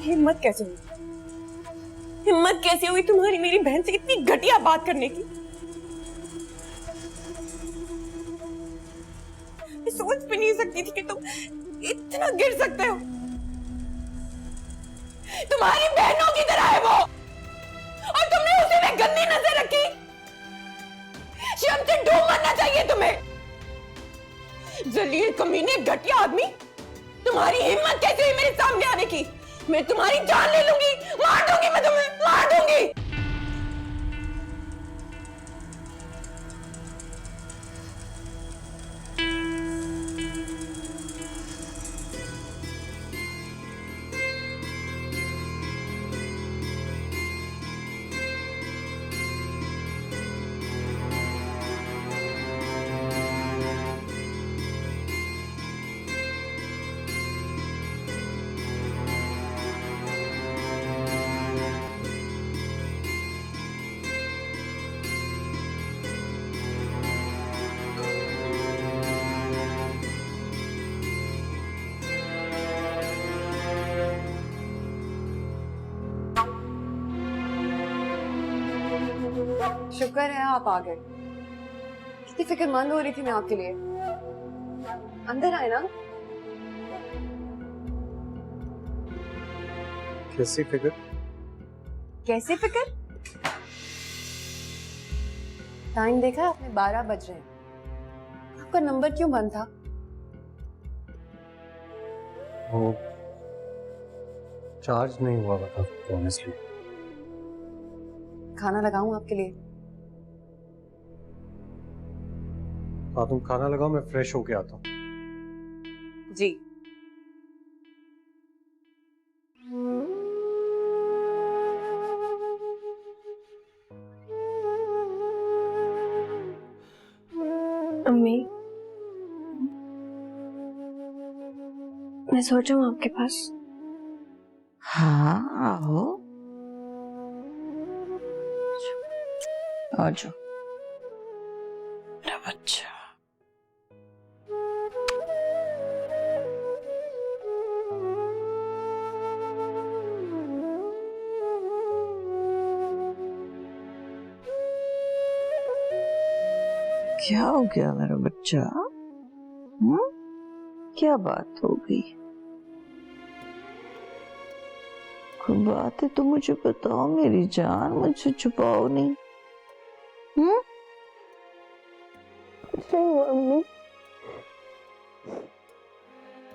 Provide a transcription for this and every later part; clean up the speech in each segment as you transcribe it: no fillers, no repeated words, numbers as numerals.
हिम्मत कैसे हुई? हिम्मत कैसे हुई तुम्हारी मेरी बहन से इतनी घटिया बात करने की? मैं सोच भी नहीं सकती थी कि तुम इतना गिर सकते हो। तुम्हारी बहनों की तरह है वो, और तुमने उसे में गंदी नजर रखी। शर्म से डूब मरना चाहिए तुम्हें। जलील कमीने घटिया आदमी, तुम्हारी हिम्मत कैसे हुई मेरे सामने आने की? मैं तुम्हारी जान ले लूंगी, मार दूंगी, मैं तुम्हें मार दूंगी। शुक्र है आप आ गए। कितनी फिक्रमंद हो रही थी मैं आपके लिए। अंदर आए ना। कैसी फिक्र? कैसी फिक्र? टाइम देखा आपने, 12 बज रहे हैं। आपका नंबर क्यों बंद था? वो चार्ज नहीं हुआ था ऑनेस्टली। खाना लगाऊं आपके लिए? हाँ तुम खाना लगाओ, मैं फ्रेश होके आता हूँ। जी। अम्मी, मैं सो जाऊं आपके पास? हाँ आओ, आ जाओ मेरा बच्चा। क्या हो गया मेरा बच्चा? क्या बात हो गई? कोई बात है तो मुझे बताओ मेरी जान, मुझसे छुपाओ नहीं। मम्मी,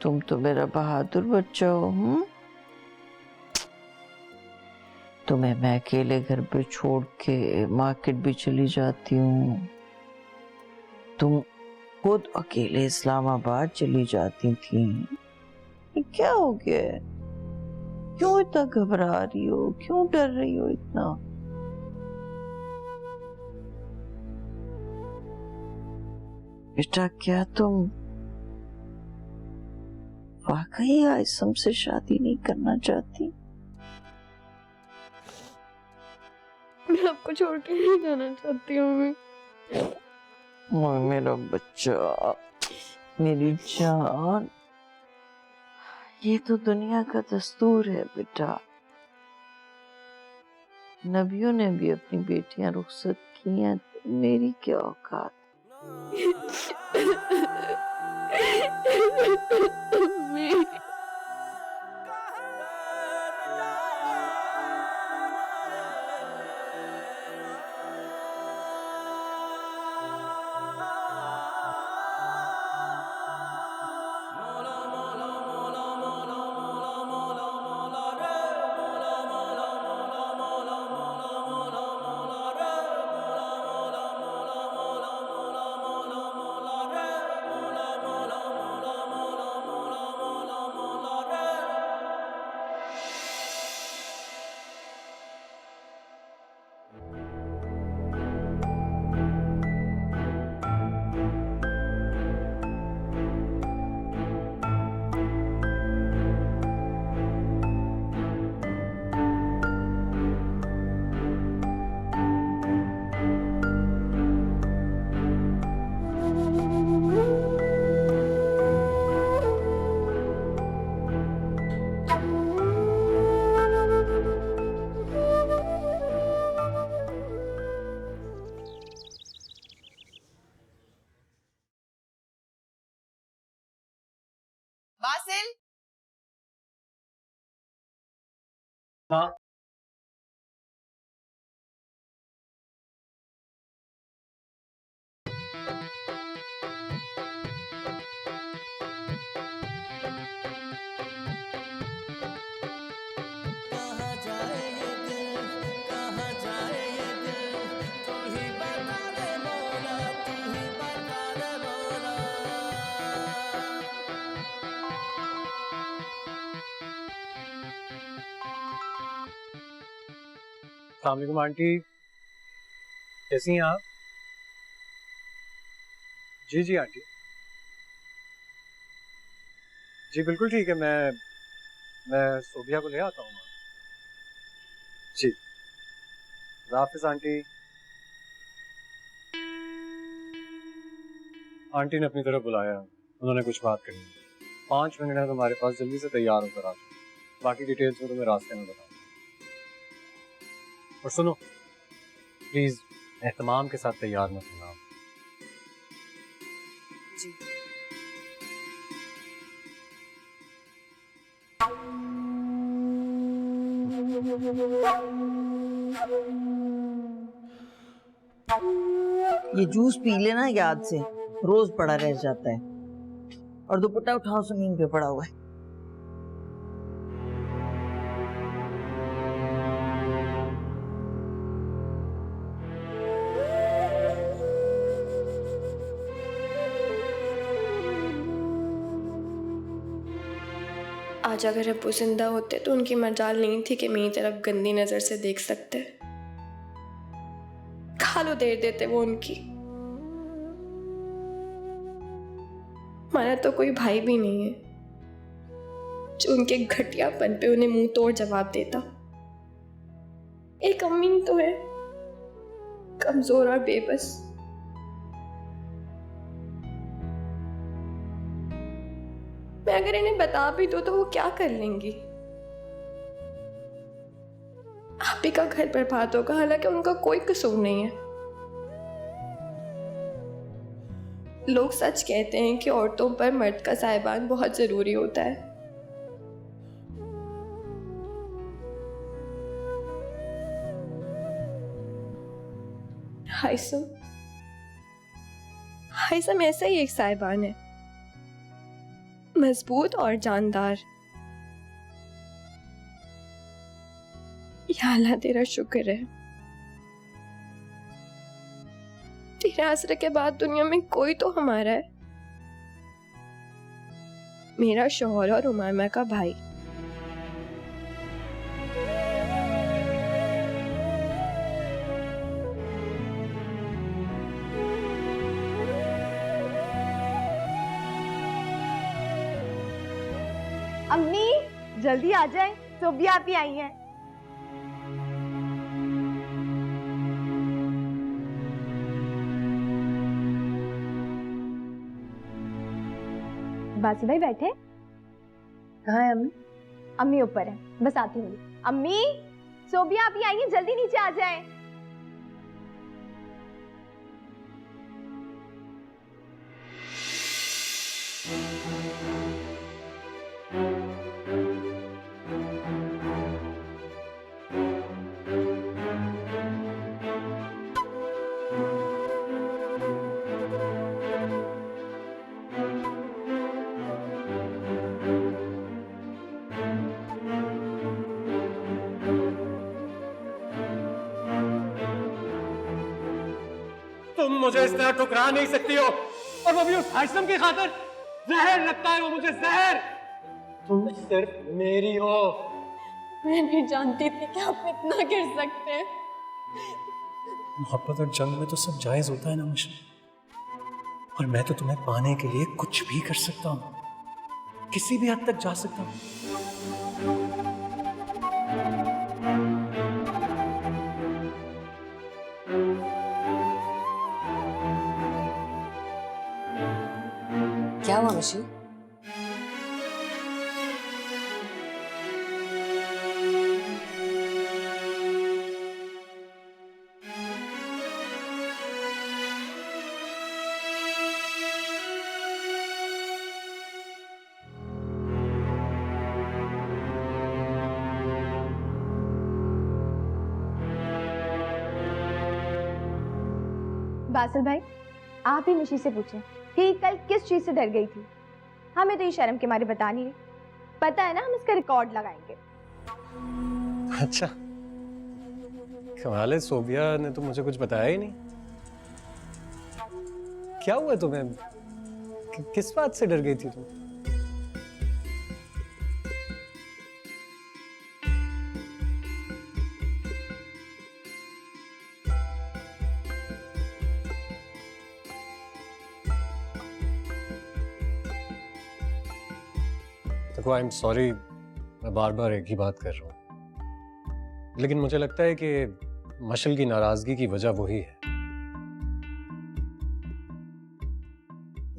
तुम तो मेरा बहादुर बच्चा हो। तुम्हें मैं अकेले घर पे छोड़ के मार्केट भी चली जाती हूँ, तुम खुद अकेले इस्लामाबाद चली जाती थी। ये क्या हो गया है? क्यों इतना घबरा रही हो? क्यों डर रही हो इतना? बेटा क्या तुम वाकई आइसम से शादी नहीं करना चाहती? मैं आपको छोड़ के नहीं जाना चाहती हूँ मम्मी। ओए मेरा बच्चा, मेरी जान, ये तो दुनिया का दस्तूर है बेटा। नबियों ने भी अपनी बेटियां रुखसत की हैं, तो मेरी क्या औकात? मम्मी, बासिल, हाँ अस्सलाम वालेकुम आंटी, कैसी हैं आप? जी जी आंटी, जी बिल्कुल ठीक है। मैं सोबिया को ले आता हूँ। जी हाफिज आंटी। आंटी ने अपनी तरफ बुलाया, उन्होंने कुछ बात करनी है। 5 मिनट है तुम्हारे पास, जल्दी से तैयार होकर आ जाओ। बाकी डिटेल्स में तुम्हें रास्ते में बताऊँ। और सुनो, प्लीज एहतमाम के साथ तैयार मत होना। जी। ये जूस पी लेना याद से, रोज पड़ा रह जाता है। और दुपट्टा उठाओ, जमीन पे पड़ा हुआ है। आज अगर अब्बू जिंदा होते तो उनकी मजाल नहीं थी कि मेरी तरफ गंदी नजर से देख सकते। खालो देर देते वो उनकी। हमारा तो कोई भाई भी नहीं है जो उनके घटियापन पे उन्हें मुंह तोड़ जवाब देता। एक अम्मी तो है, कमजोर और बेबस। मैं अगर इन्हें बता भी दूं तो वो क्या कर लेंगी। आप ही का घर बर्बाद होगा, हालांकि उनका कोई कसूर नहीं है। लोग सच कहते हैं कि औरतों पर मर्द का साहिबान बहुत जरूरी होता है। हाइसम हाइसम ऐसा ही एक साहिबान है, मजबूत और जानदार। या अल्लाह तेरा शुक्र है, तेरे आसरे के बाद दुनिया में कोई तो हमारा है। मेरा शौहर और उमामा का भाई। अम्मी जल्दी आ जाए, सोबिया आप ही आई हैं। बासी भाई बैठे। कहाँ है अम्मी? अम्मी ऊपर है, बस आती हूँ। अम्मी, सोबिया आप ही आई हैं, जल्दी नीचे आ जाए। तुम मुझे इस तरह ठुकरा नहीं सकती हो, और वो भी उस हाइसम की खातिर। जहर लगता है वो मुझे, जहर। तुम सिर्फ मेरी हो। मैं नहीं जानती थी कि आप इतना गिर सकते हैं। मोहब्बत और जंग में तो सब जायज होता है ना मुझे, और मैं तो तुम्हें पाने के लिए कुछ भी कर सकता हूँ, किसी भी हद तक जा सकता हूँ। क्या हुआ मिशी? बासिल भाई, आप ही निशी से पूछें कि कल किस चीज से डर गई थी। हमें तो ये शर्म के मारे बता नहीं रही। पता है ना, हम इसका रिकॉर्ड लगाएंगे। अच्छा, कमाल है, सोबिया ने तो मुझे कुछ बताया ही नहीं। क्या हुआ तुम्हें? किस बात से डर गई थी तुम? देखो, आई एम सॉरी, मैं बार बार एक ही बात कर रहा हूं, लेकिन मुझे लगता है कि मशल की नाराजगी की वजह वही है।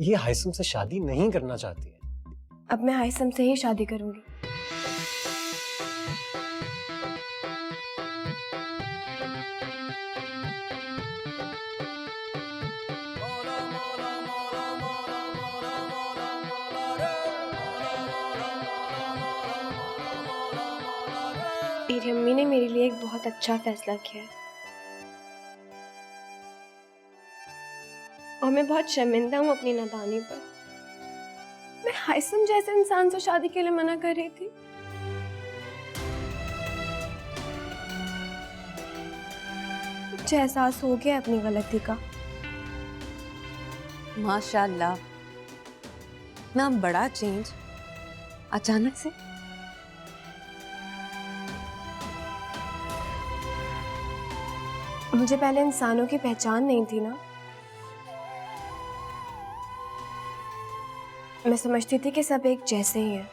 ये हाइसम से शादी नहीं करना चाहती है। अब मैं हाइसम से ही शादी करूंगी। मेरी अम्मी ने मेरे लिए एक बहुत अच्छा फैसला किया है और मैं बहुत शर्मिंदा हूँ अपनी नादानी पर। मैं हाइसम जैसे इंसान से शादी के लिए मना कर रही थी। मुझे एहसास हो गया अपनी गलती का। माशाल्लाह, ना बड़ा चेंज अचानक से। मुझे पहले इंसानों की पहचान नहीं थी ना। मैं समझती थी कि सब एक जैसे ही हैं,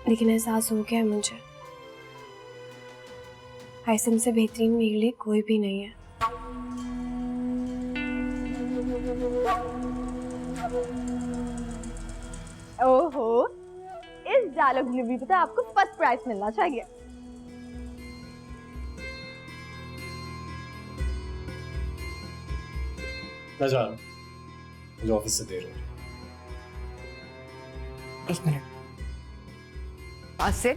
लेकिन एहसास हो गया मुझे हाइसम से बेहतरीन मेरे लिए कोई भी नहीं है। ओहो, इस डायलॉग डिलीवरी पे तो आपको फर्स्ट प्राइज मिलना चाहिए। मैं जा रहा हूं, मुझे ऑफिस से देर हो रही है। एक मिनट, बासिल,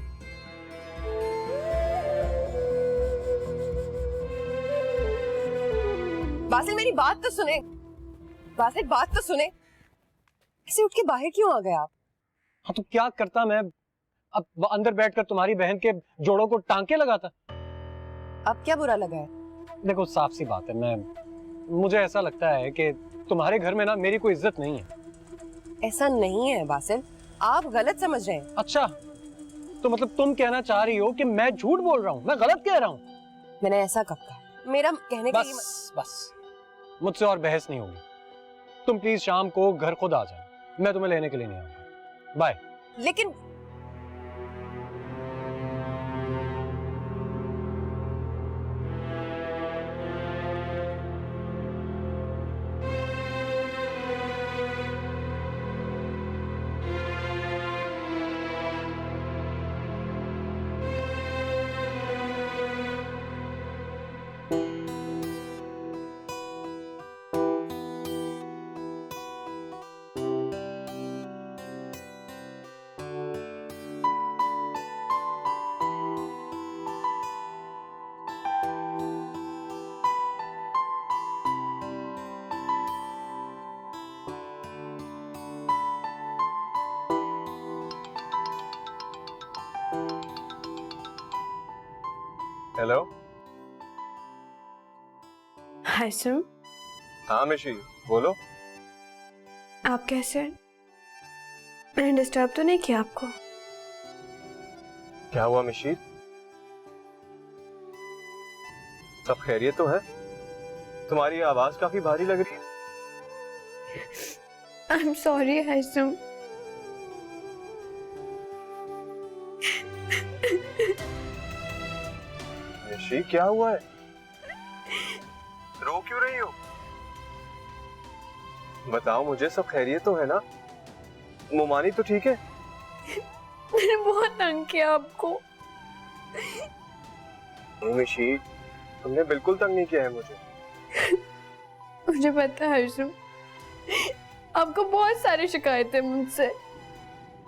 बासिल मेरी बात तो सुने। बासिल बात तो सुने। ऐसे उठ के बाहर क्यों आ गए आप? हाँ तो क्या करता मैं? अब अंदर बैठकर तुम्हारी बहन के जोड़ों को टांके लगाता। अब क्या बुरा लगा है? देखो, साफ सी बात है, मुझे ऐसा लगता है कि तुम्हारे घर में ना मेरी कोई इज्जत नहीं है। ऐसा नहीं है बासिल, आप गलत समझ रहे हैं। अच्छा, तो मतलब तुम कहना चाह रही हो कि मैं झूठ बोल रहा हूँ, मैं गलत कह रहा हूँ? मैंने ऐसा कब कहा? मेरा कहने का बस मुझसे और बहस नहीं होगी। तुम प्लीज शाम को घर खुद आ जाओ, मैं तुम्हें लेने के लिए नहीं आऊंगा। बाय। लेकिन हेलो। हाइसम, हाँ मिशी, बोलो। आप कैसे हैं? मैंने डिस्टर्ब तो नहीं किया आपको? क्या हुआ मिशी? सब खैरियत तो है? तुम्हारी आवाज काफी भारी लग रही है। I am sorry Haisam. Mishi, क्या हुआ है? रो क्यों रही हो? बताओ मुझे, सब खैरियत तो है ना? मोमानी तो ठीक है? मैंने बहुत तंग किया आपको। मिशी, तुमने बिल्कुल तंग नहीं किया है मुझे। मुझे पता है हाइसम, आपको बहुत सारी शिकायतें मुझसे।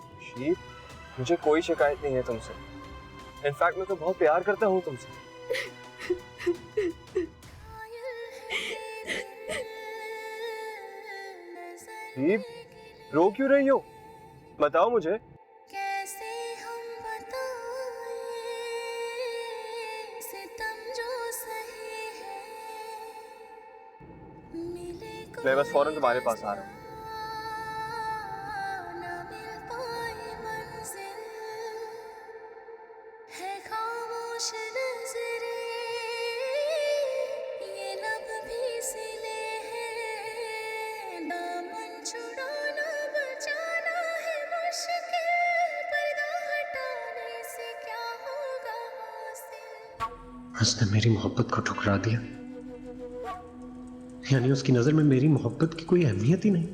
मिशी, मुझे कोई शिकायत नहीं है तुमसे। इनफैक्ट मैं तो बहुत प्यार करता हूँ तुमसे। ही रो क्यों रही हो? बताओ मुझे। कैसे हम बताएं सितम जो सहे है, मिले मैं बस फौरन तुम्हारे पास आ रहा हूँ। ना मिल पाए मंजिल, है खामोश नजरें, ये लब भी सिले हैं, दामन छुड़ाना बचाना है मुश्किल, पर्दा हटाने से क्या होगा हासिल। उसने मेरी मोहब्बत को ठुकरा दिया, यानी उसकी नजर में मेरी मोहब्बत की कोई अहमियत ही नहीं।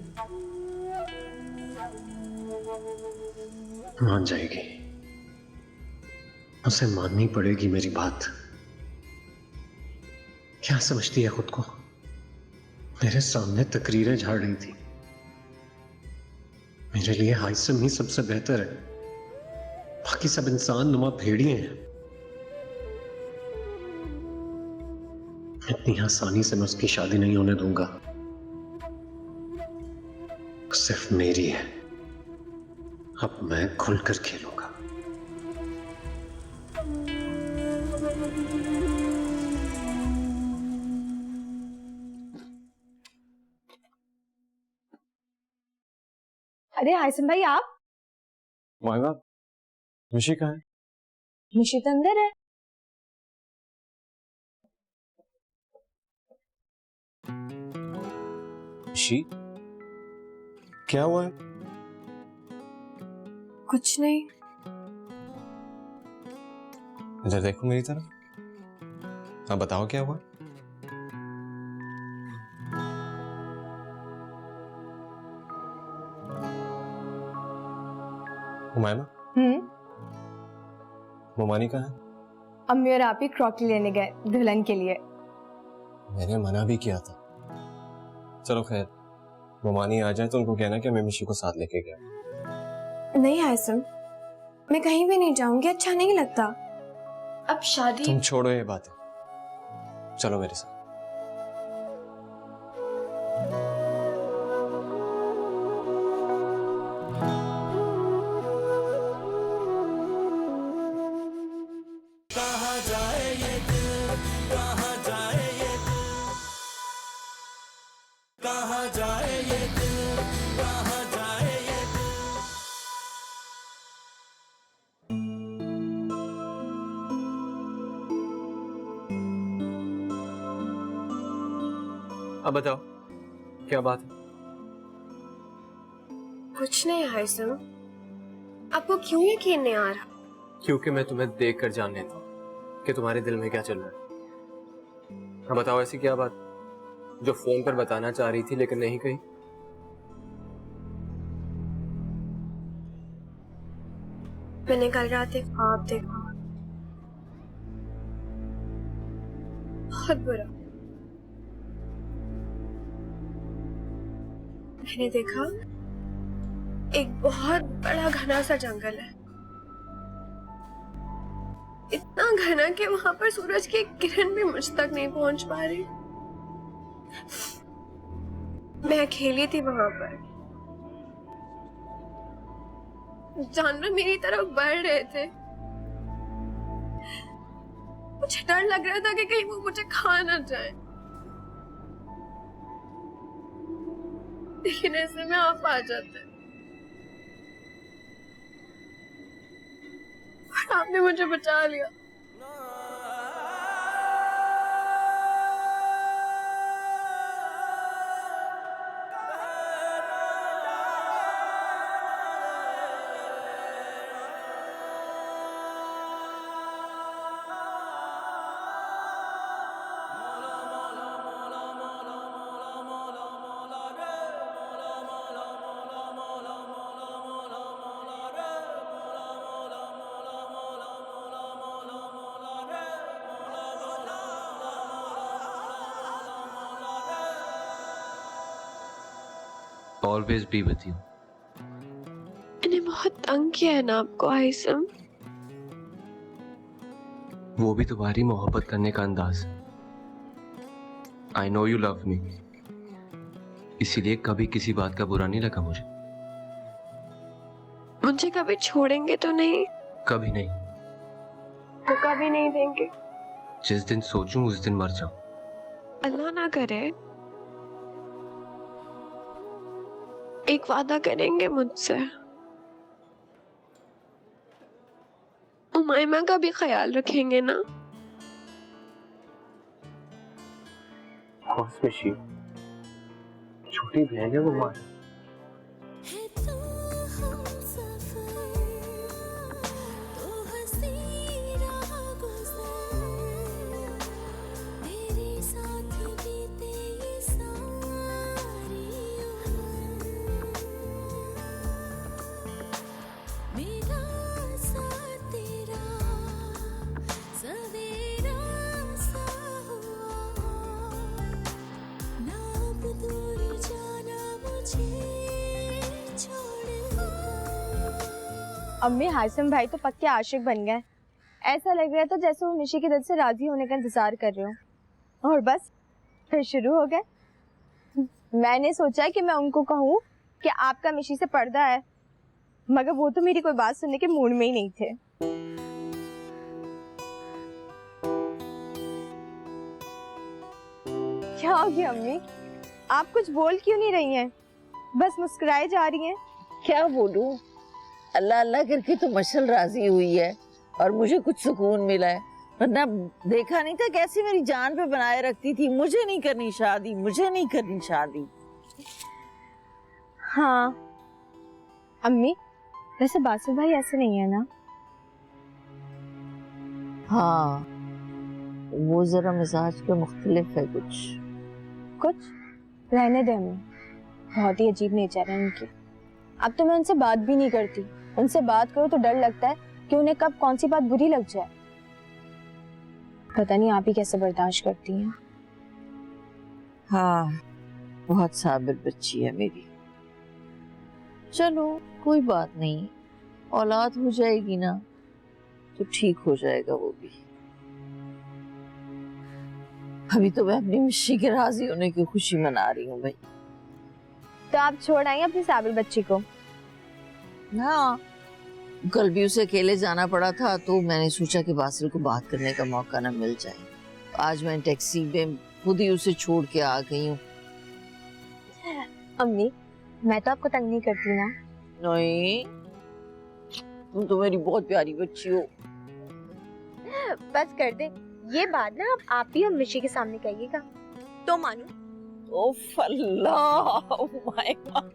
मान जाएगी, उसे माननी पड़ेगी मेरी बात। क्या समझती है खुद को? मेरे सामने तकरीरें झाड़ रही थी। मेरे लिए हाइसम ही सबसे बेहतर है, बाकी सब इंसान नुमा भेड़िए हैं। इतनी आसानी से मैं उसकी शादी नहीं होने दूंगा। सिर्फ मेरी है, अब मैं खुलकर खेलूंगा। अरे हाइसम भाई, आप? माहिमा, निशी कहाँ है? निशित अंदर है। निशी, क्या हुआ है? कुछ नहीं। इधर देखो मेरी तरफ। हाँ बताओ क्या हुआ? हुमायमा, मोमानी कहाँ है? अम्मी और आप ही क्रॉकरी लेने गए दुल्हन के लिए। मैंने मना भी किया था। चलो खैर, मोमानी आ जाए तो उनको कहना कि मैं मिशी को साथ लेके गया। नहीं हाइसम, मैं कहीं भी नहीं जाऊंगी, अच्छा नहीं लगता। अब शादी। तुम छोड़ो ये बातें, चलो मेरे साथ। अब बताओ क्या बात है? कुछ नहीं हाइसम, आपको क्यों यकीन नहीं आ रहा? क्योंकि मैं तुम्हें देख कर जान लेता हूँ कि तुम्हारे दिल में क्या चल रहा है। अब बताओ ऐसी क्या बात जो फोन पर बताना चाह रही थी लेकिन नहीं कही? मैंने कल रात एक ख्वाब देखा, बहुत बुरा। मैंने देखा एक बहुत बड़ा घना सा जंगल है, इतना घना कि वहां पर सूरज की एक किरण भी मुझ तक नहीं पहुंच पा रही। मैं अकेली थी वहां पर, जानवर मेरी तरफ बढ़ रहे थे। मुझे डर लग रहा था कि कहीं वो मुझे खा ना जाए, लेकिन ऐसे में आप आ जाते और आपने मुझे बचा लिया। Always be with you. मैंने बहुत तंग किया है ना आपको आइसम। वो भी तुम्हारी मोहब्बत करने का अंदाज। I know you love me. इसीलिए कभी किसी बात का बुरा नहीं लगा मुझे। मुझे कभी छोड़ेंगे तो नहीं? कभी नहीं। तो कभी नहीं देंगे? जिस दिन सोचूं उस दिन मर जाऊं। अल्लाह ना करे। एक वादा करेंगे मुझसे? उमाइमा का भी ख्याल रखेंगे ना? छोटी बहन है वो हमारी। है तू हमसफर, तो हंसी राह गुज़र, तेरे साथ बीते ये सारी उम्र, मेरा साथ तेरा सवेरा सा हुआ, ना अब दूर जाना मुझे छोड़। अम्मी हाशिम भाई तो पक्के आशिक बन गए। ऐसा लग रहा था जैसे वो निशी के दिल से राजी होने का इंतजार कर रहे हो। और बस फिर शुरू हो गए। मैंने सोचा कि मैं उनको कहूँ कि आपका मिशी से पर्दा है, मगर वो तो मेरी कोई बात सुनने के मूड में ही नहीं थे। क्या हो गया अम्मी? आप कुछ बोल क्यों नहीं रही हैं? बस मुस्कुराए जा रही हैं। क्या बोलूं, अल्लाह अल्लाह करके तो मशल राजी हुई है और मुझे कुछ सुकून मिला है, वरना देखा नहीं था कैसे मेरी जान पे बनाए रखती थी, मुझे नहीं करनी शादी, मुझे नहीं करनी शादी। हाँ अम्मी, वैसे बासु भाई ऐसे नहीं है ना? हाँ, वो जरा मिजाज के मुख्तलिफ है कुछ रहने दे अम्मी, बहुत ही अजीब नेचर है उनकी। अब तो मैं उनसे बात भी नहीं करती। उनसे बात करो तो डर लगता है कि उन्हें कब कौन सी बात बुरी लग जाए। पता नहीं आप ही कैसे बर्दाश्त करती हैं। हाँ, बहुत साबिर बच्ची है मेरी। चलो कोई बात नहीं, औलाद हो जाएगी ना तो ठीक हो जाएगा वो भी। अभी तो मैं अपनी मिशी के राजी होने की खुशी मना रही हूँ भाई। तो आप छोड़ आएंगे अपनी साबिर बच्ची को? हाँ, कल भी उसे अकेले जाना पड़ा था तो मैंने सोचा कि बासिल को बात करने का मौका ना मिल जाए। आज मैं टैक्सी में खुद ही उसे छोड़ के आ गई हूँ। अम्मी, मैं तो आपको तंग नहीं करती ना? नहीं, तुम तो मेरी बहुत प्यारी बच्ची हो। बस कर दे ये बात ना, आप ही हम मिशी के सामने कहिएगा तो मानो। ओफ अल्लाह, ओह माय गॉड।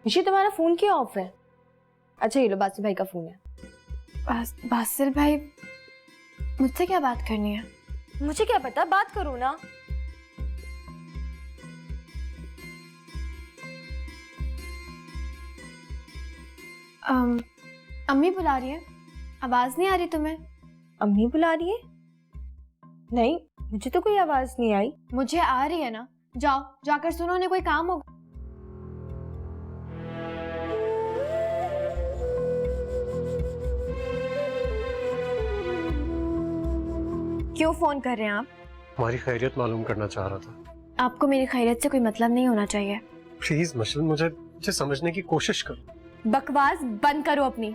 मिशी तुम्हारा फोन क्यों ऑफ है? अच्छा ये लो, बासिल भाई का फोन है। बासिल भाई, मुझसे क्या बात करनी है? मुझे क्या पता, बात करो ना। अम्मी बुला रही है, आवाज नहीं आ रही तुम्हें? अम्मी बुला रही है? नहीं, मुझे तो कोई आवाज नहीं आई। मुझे आ रही है ना, जाओ जाकर सुनो, उन्हें कोई काम होगा। क्यों फोन कर रहे हैं आप? तुम्हारी खैरियत मालूम करना चाह रहा था। आपको मेरी खैरियत से कोई मतलब नहीं होना चाहिए। प्लीज मशल, मुझे समझने की कोशिश करो। बकवास बंद करो अपनी।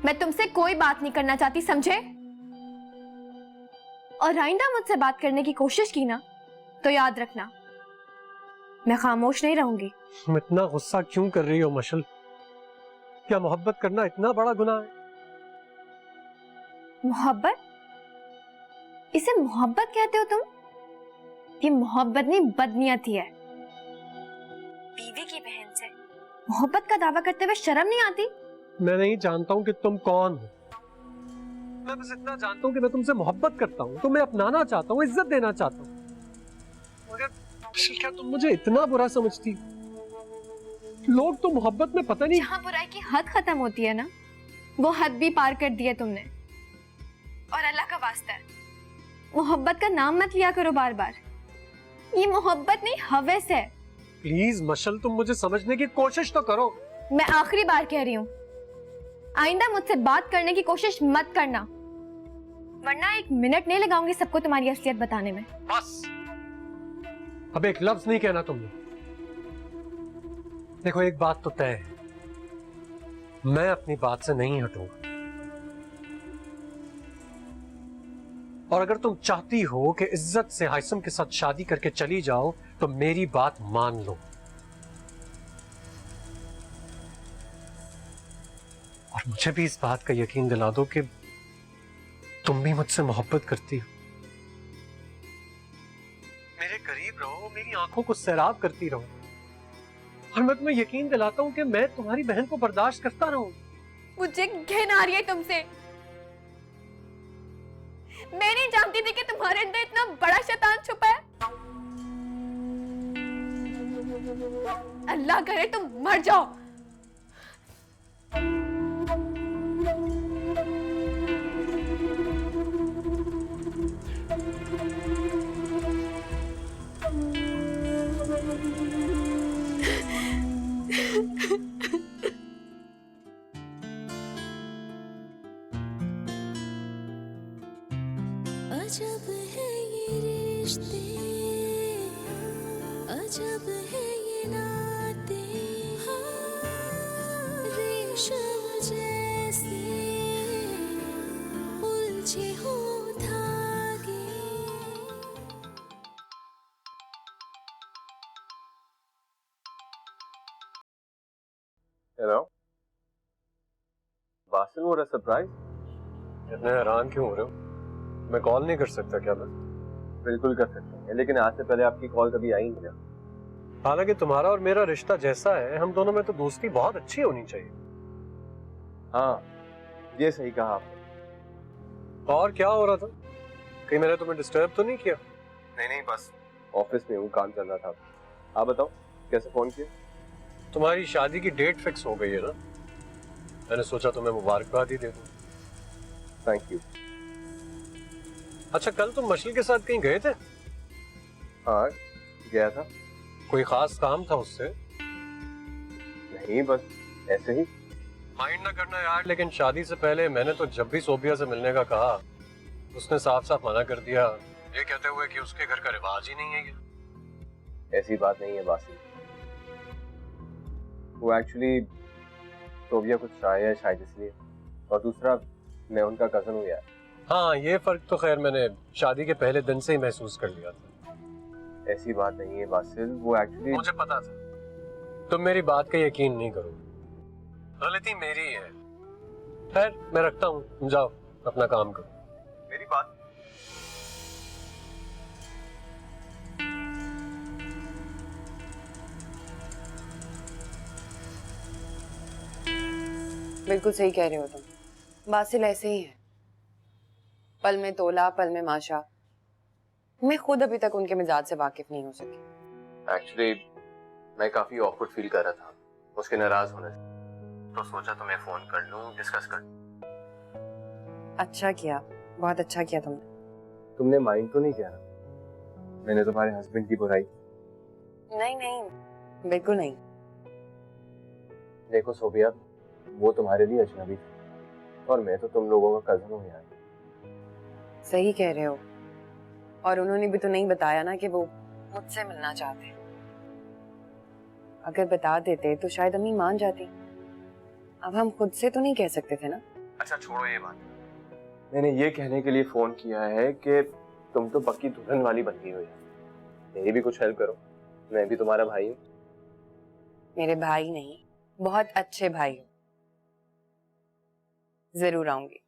मैं तुमसे कोई बात नहीं करना चाहती, समझे? और आइंदा मुझसे बात करने की कोशिश की ना तो याद रखना, मैं खामोश नहीं रहूंगी। तुम इतना गुस्सा क्यों कर रही हो मशल? क्या मोहब्बत करना इतना बड़ा गुनाह है? मोहब्बत? इसे मोहब्बत कहते हो तुम? ये मोहब्बत नहीं बदनीयती है। बीवी की बहन से मोहब्बत का दावा करते हुए शर्म नहीं आती? मैं नहीं जानता हूँ कि तुम कौन हो, मैं बस इतना जानता हूँ कि मैं तुमसे मोहब्बत करता हूँ, तुम्हें अपनाना चाहता हूँ, इज्जत देना चाहता हूँ। मगर क्या तुम मुझे इतना बुरा समझती हो? लोग तो मोहब्बत में पता नहीं। जहाँ बुराई की हद खत्म होती है ना, वो हद भी पार कर दी है तुमने। और अल्लाह का वास्ता है, मोहब्बत का नाम मत लिया करो बार बार। ये मोहब्बत नहीं, हवस है। प्लीज मशल, तुम मुझे समझने की कोशिश तो करो। मैं आखिरी बार कह रही हूँ, आइंदा मुझसे बात करने की कोशिश मत करना, वरना 1 मिनट नहीं लगाऊंगी सबको तुम्हारी असलियत बताने में। बस अब एक लफ्ज नहीं कहना तुमने। देखो, एक बात तो तय है, मैं अपनी बात से नहीं हटूंगा। और अगर तुम चाहती हो कि इज्जत से हाइसम के साथ शादी करके चली जाओ तो मेरी बात मान लो। और मुझे भी इस बात का यकीन दिला दो कि तुम भी मुझसे मोहब्बत करती हो। मेरे करीब रहो, मेरी आंखों को सैराब करती रहो, और मैं तुम्हें यकीन दिलाता हूं कि मैं तुम्हारी बहन को बर्दाश्त करता रहूं। मुझे घिन आ रही है तुमसे। मैं नहीं जानती थी कि तुम्हारे अंदर इतना बड़ा शैतान छुपा है। अल्लाह करे तुम मर जाओ। अजब है ये रिश्ते, अजब है ये नाते, रेशम जैसे उलझे हो धागे। हेलो बासिल, हो रहा सरप्राइज? इतने हैरान क्यों हो रहे हो? मैं कॉल नहीं कर सकता क्या? मैं बिल्कुल कर सकते हैं, लेकिन आज से पहले आपकी कॉल कभी आई नहीं। हालांकि तुम्हारा और मेरा रिश्ता जैसा है, हम दोनों में तो दोस्ती बहुत अच्छी होनी चाहिए। हाँ, ये सही कहा आपने। और क्या हो रहा था? कहीं मैंने तुम्हें डिस्टर्ब तो नहीं किया? नहीं, बस ऑफिस में हूँ, काम चल रहा था। आप बताओ, कैसे फोन किया? तुम्हारी शादी की डेट फिक्स हो गई है ना? मैंने सोचा तुम्हें मुबारकबाद ही दे दूं। Thank you. अच्छा, कल तुम मछली के साथ कहीं गए थे? हाँ, गया था। कोई खास काम था उससे? नहीं, बस ऐसे ही। माइंड ना करना यार, लेकिन शादी से पहले मैंने तो जब भी सोबिया से मिलने का कहा, उसने साफ साफ मना कर दिया, ये कहते हुए कि उसके घर का रिवाज ही नहीं है ये। ऐसी बात नहीं है बासिल, वो एक्चुअली सोबिया कुछ शाय है शायद इसलिए, और दूसरा मैं उनका कजन हूँ यार। हाँ, ये फर्क तो खैर मैंने शादी के पहले दिन से ही महसूस कर लिया था। ऐसी बात नहीं है बासिल, वो एक्चुअली मुझे पता था। तुम मेरी बात का यकीन नहीं करो, गलती मेरी है। खैर, मैं रखता हूँ, तुम जाओ अपना काम करो। मेरी बात बिल्कुल सही कह रहे हो तुम, बासिल ऐसे ही है, पल में तोला पल में माशा। मैं खुद अभी तक उनके मिजाज से वाकिफ नहीं हो सकी। एक्चुअली मैं काफी ऑकवर्ड फील कर रहा था उसके नाराज होने से, तो सोचा तुम्हें फोन कर लूं, डिस्कस कर। अच्छा किया, बहुत अच्छा किया तुमने। तुमने माइंड तो नहीं किया ना मैंने तुम्हारे हस्बैंड की बुराई? नहीं नहीं, बिल्कुल नहीं। देखो सोबिया, वो तुम्हारे लिए अजनबी थी और मैं तो तुम लोगों का कजन हूँ यार। सही कह रहे हो, और उन्होंने भी तो नहीं बताया ना कि वो मुझसे मिलना चाहते हैं। अगर बता देते तो शायद अम्मी मान जाती। अब हम खुद से तो नहीं कह सकते थे ना। अच्छा छोड़ो ये बात, मैंने ये कहने के लिए फोन किया है कि तुम तो पक्की दुल्हन वाली बन गई हो यार, मेरी भी कुछ हेल्प करो, मैं भी तुम्हारा भाई हूँ। मेरे भाई नहीं, बहुत अच्छे भाई हो। जरूर आऊंगी।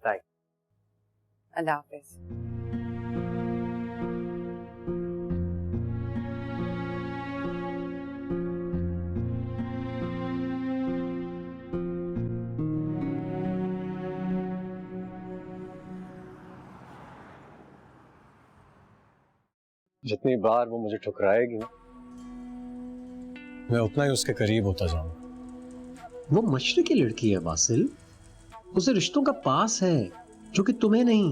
थैंक अल्लाह हाफिज। जितनी बार वो मुझे ठुकराएगी ना, मैं उतना ही उसके करीब होता जाऊंगा। वो मशरकी लड़की है वासिल, उसे रिश्तों का पास है जो कि तुम्हें नहीं।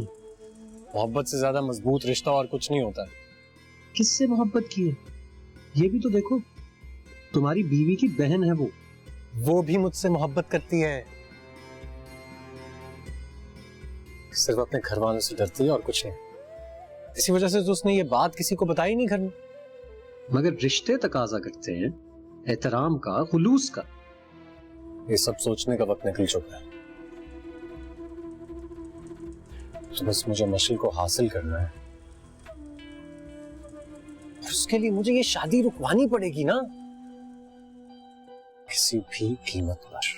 मोहब्बत से ज्यादा मजबूत रिश्ता और कुछ नहीं होता है। किससे मोहब्बत की है ये भी तो देखो, तुम्हारी बीवी की बहन है वो भी मुझसे मोहब्बत करती है, सिर्फ अपने घर वालों से डरती है और कुछ नहीं। इसी वजह से तो उसने ये बात किसी को बताई नहीं घर में। मगर रिश्ते तकाजा करते हैं एहतराम का, खुलूस का। ये सब सोचने का वक्त निकल चुका है। तो बस मुझे मशल को हासिल करना है, उसके लिए मुझे ये शादी रुकवानी पड़ेगी ना, किसी भी कीमत पर।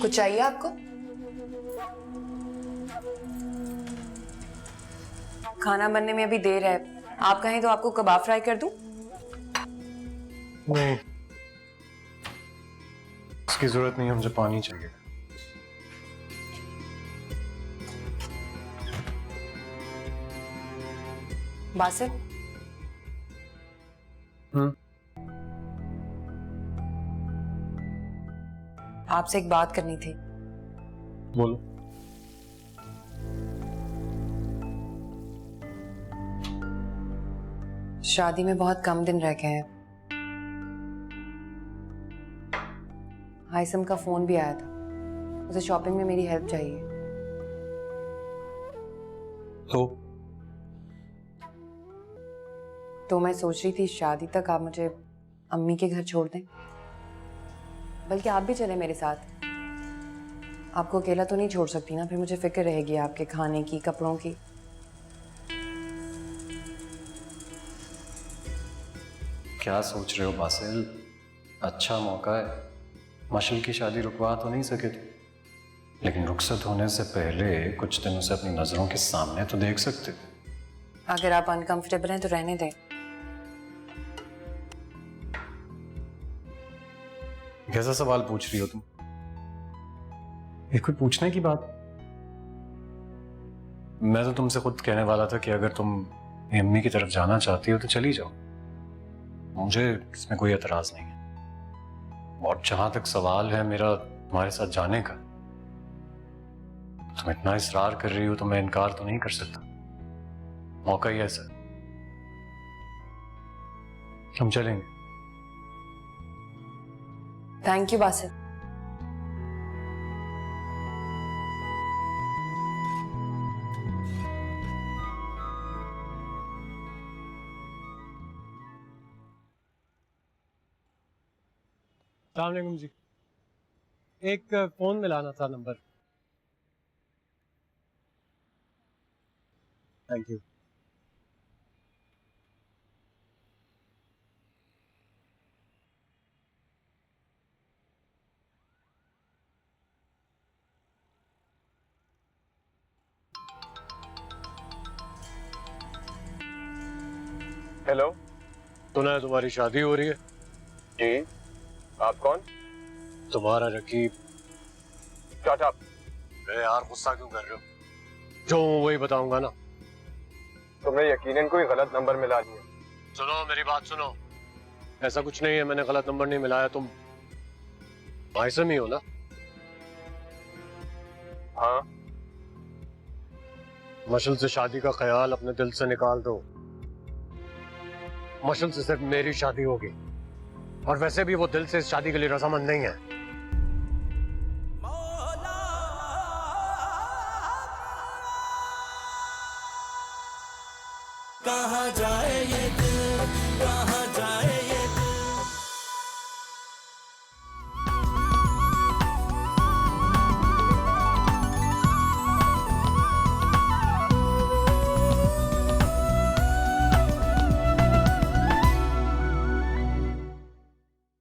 कुछ चाहिए आपको? खाना बनने में अभी देर है, आप कहें तो आपको कबाब फ्राई कर दूं? नहीं, इसकी जरूरत नहीं है, मुझे पानी चाहिए। बासिल, आपसे एक बात करनी थी। बोलो। शादी में बहुत कम दिन रह गए हैं। हाइसम का फोन भी आया था, उसे शॉपिंग में मेरी हेल्प चाहिए। तो मैं सोच रही थी शादी तक आप मुझे अम्मी के घर छोड़ दें, बल्कि आप भी चले मेरे साथ। आपको अकेला तो नहीं छोड़ सकती ना, फिर मुझे फिक्र रहेगी आपके खाने की, कपड़ों की। क्या सोच रहे हो बासिल? अच्छा मौका है, मशल की शादी रुकवा तो नहीं सके थे, लेकिन रुखसत होने से पहले कुछ दिन उसे अपनी नजरों के सामने तो देख सकते। अगर आप अनकंफर्टेबल हैं तो रहने दें। कैसा सवाल पूछ रही हो तुम? ये कोई पूछने की बात? मैं तो तुमसे खुद कहने वाला था कि अगर तुम अम्मी की तरफ जाना चाहती हो तो चली जाओ, मुझे इसमें कोई एतराज नहीं है। और जहां तक सवाल है मेरा तुम्हारे साथ जाने का, तुम इतना इसरार कर रही हो तो मैं इनकार तो नहीं कर सकता। मौका ही ऐसा, हम चलेंगे। Thank you Basil. अस्सलाम वालेकुम जी, एक फोन मिलाना था नंबर। Thank you. हेलो, सुना है तुम्हारी शादी हो रही है? जी, आप कौन? तुम्हारा रकीब। Shut up. अरे यार गुस्सा क्यों कर रहे हो? जो हूँ वही बताऊंगा ना। तुमने यकीनन कोई गलत नंबर मिला लिया। सुनो मेरी बात सुनो, ऐसा कुछ नहीं है, मैंने गलत नंबर नहीं मिलाया। तुम हाइसम ही हो ना? हाँ। मशल से शादी का ख्याल अपने दिल से निकाल दो। मशल से सिर्फ मेरी शादी होगी, और वैसे भी वो दिल से इस शादी के लिए रजामंद नहीं है। कहाँ जाए